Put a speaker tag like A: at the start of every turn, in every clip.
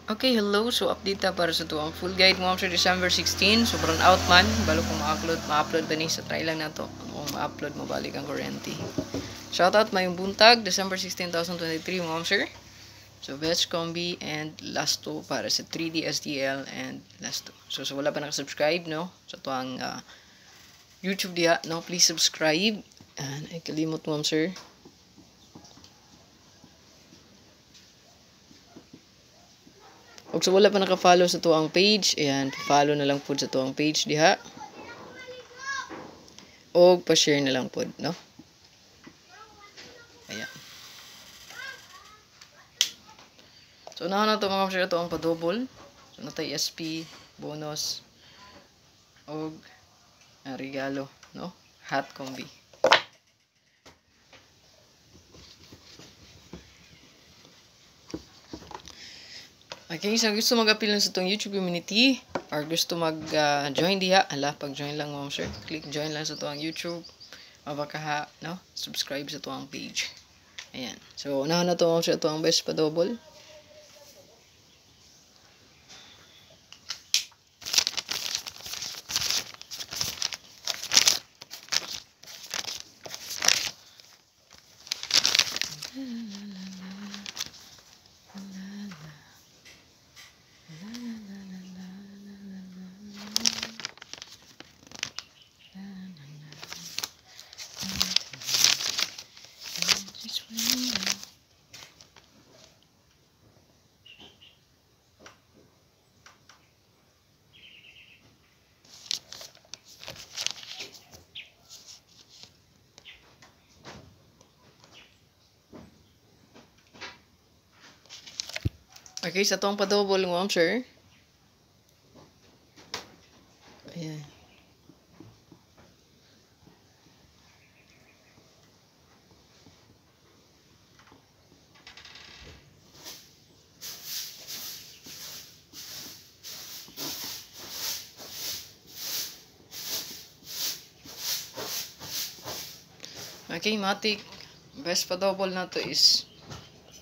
A: Okay, hello. So, update ta para sa tuwang full guide mo sa December 16. Sobrang out man. Balo kung ma-upload ba ni sa try lang na to. Kung ma-upload mo balik ang kurente. Shoutout mayong buntag, December 16, 2023 mo sir. So, best combi and last two para sa 3D STL and last two. So, wala pa nakasubscribe, no? Sa tuwang YouTube diha, no? Please subscribe. And ay kalimot mo sir. Og sa wala pa naka-follow sa tuang page, ayan, follow na lang po sa tuang page diha. Og pa-share na lang po, no? Ayan. So, na to mga share to ang pa-double. So, natay SP, bonus, og regalo, no? Hot combi. Okay, so gusto mag-appeal sa itong YouTube community or gusto mag-join diha, pag-join lang mo sir. Click join lang sa itong YouTube. Mabaka no? Subscribe sa itong page. Ayan. So, unahan na ito mo sa itong best pa double. Okay, sa itong pa-double mo, sir. Ayan. Okay, matik. Best pa double na to is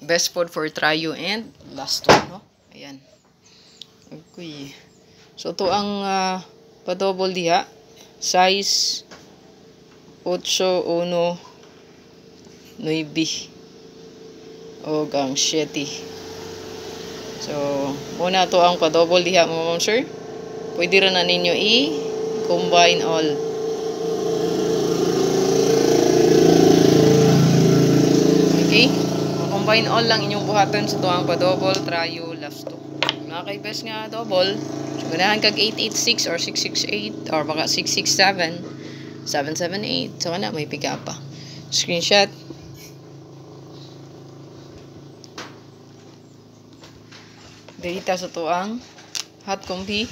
A: best food for trio and last one, no? Ayan. Okay. So, to ang pa-double diha. Size 8, 1, 9. O ang 7. So, muna to ang pa-double diha, mga sir. Pwede rin na ninyo i-combine all. Okay? Combine all lang inyong buhaton sa tuwang pa-double, trio, last two. Mga kay-best nga double, so ganahan kag 886 or 668 or baka 667, 778. So, na may pick up pa. Screenshot. Data sa tuwang hot combi.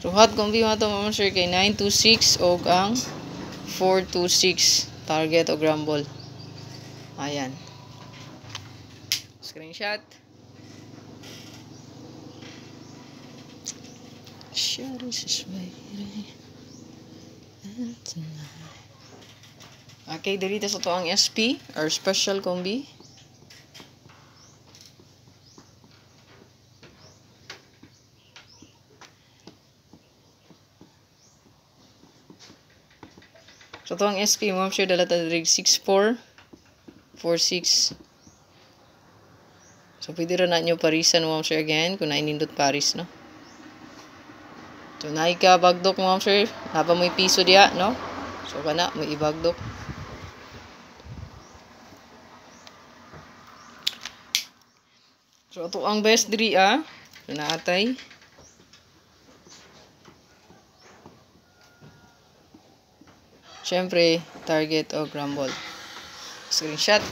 A: So, hot combi mo ito, mga sir, kay 926 o ang 426 target o grumble. Ayan. Screenshot. Okay, dito sa ito ang SP or special combi. So, ito ang SP mo, sure, dala tayo 64, 46. So, pwede rin na nyo parisan mo, sir, again, kung nainindot paris, no? So, naika bagdok mo, sir. Haba mo yung piso diya, no? So, kana, may ibagdok. So, ito ang best diri, So, naatay. Siyempre, target o grumble. Screenshot.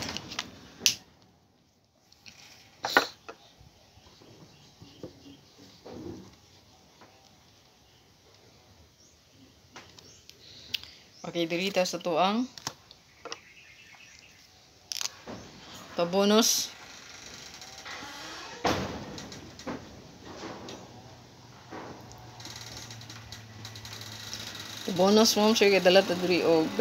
A: Okay, dirita sa tuang pa-bonus. Bonus mo siya kay dala ta diri og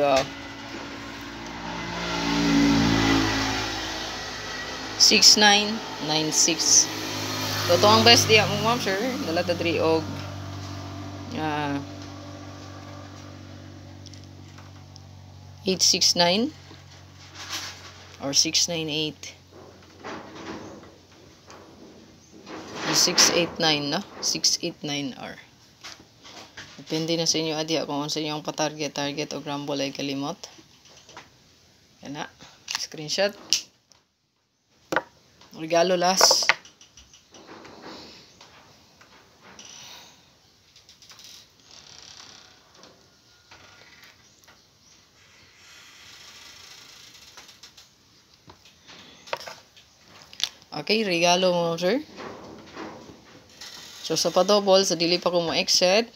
A: 6996. So ito ang best diya mo ma'am sir. Dala ta diri og 869 or 698 689 no? 689R. Depende na sa inyo adya kung sa inyong pa-target o grumble ay kalimot. Yan na. Screenshot. Regalo last. Okay, regalo mo sir. So, sa pa-double, sa dili pa ko ma-exit.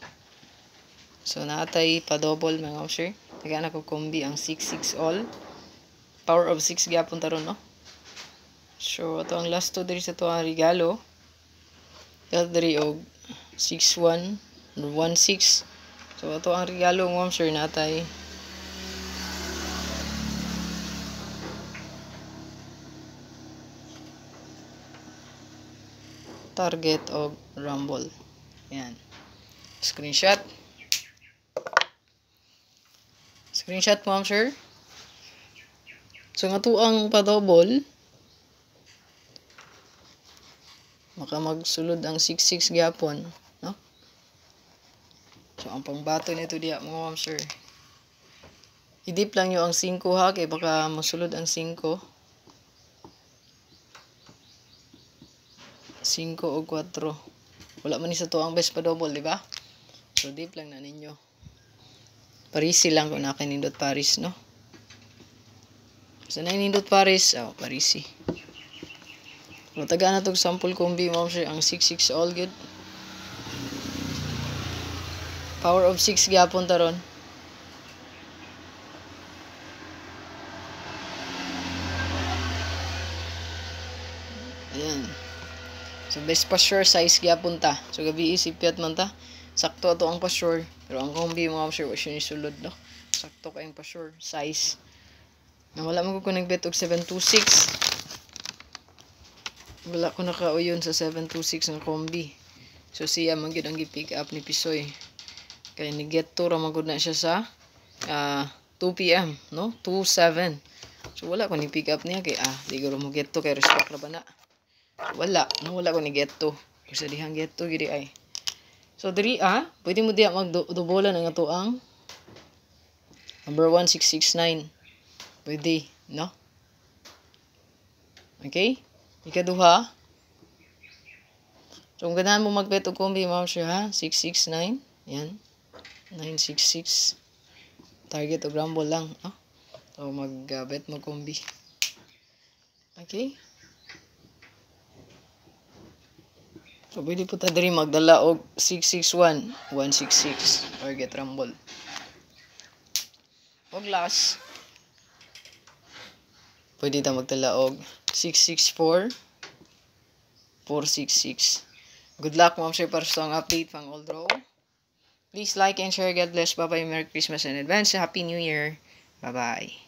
A: So, natay pa-double mga sir. Taga na ko kombi ang 6-6 all. Power of 6 gyapon taron, no? So, ito ang last 2 diri sa ito ang regalo. Ito diri og 6-1 or 1-6. So, ito ang regalo mo sir natay. Target o rumble. Yan. Screenshot. Screenshot mo, sir. So, nga to ang pa-double. Maka magsulod ang 6-6 gyapon. No? So, ang pangbato nito diya, mga sir. Idip lang nyo ang 5 ha, kaya baka masulod ang 5. 5 o 4. Wala man isa to ang best pa double, di ba? So, deep lang na ninyo. Parisi lang kung nakinindot Paris, no? So, nakinindot Paris, Parisi. So, taga na itong sample combi, ma'am sir, ang 6-6 all good. Power of 6 gyapon taron. Ayan. So, best pa sure size gyapon ta. So, gabi isipiat man ta. Sakto ato ang pa sure. Pero ang combi mga sure, was yun isulod, no? Sakto kayong pa sure size. Na wala mo ko nag-bet og 726. Wala ko nakauyon sa 726 ng combi. So, siya magyud ang gi-pick up ni Pisoy. Kaya ni-get to ramagod na siya sa 2 p.m. no? 2-7. So, wala ko ni-pick up niya. Kaya, di ko mo get to. Kaya restock na ba na? Wala ko ni get to. Kasi dihang get to gidi ay. So diri pwede mo diya magdubola ng ato ang number 1669. Pwede, no? Okay? Ikaduha. So kung ganahan mo magbet og kombi ma'am siya ha, 669. Yan. 966. Target o grumble lang, no? So mag-bet mo kombi. Okay? So, pwede po tayo diri magdala og 661, 166, target rumble. Og last, pwede tayo magdala og 664, 466. Good luck, ma'am sir, para sa update pang all draw. Please like and share. God bless. Bye-bye. Merry Christmas in advance. Happy New Year. Bye-bye.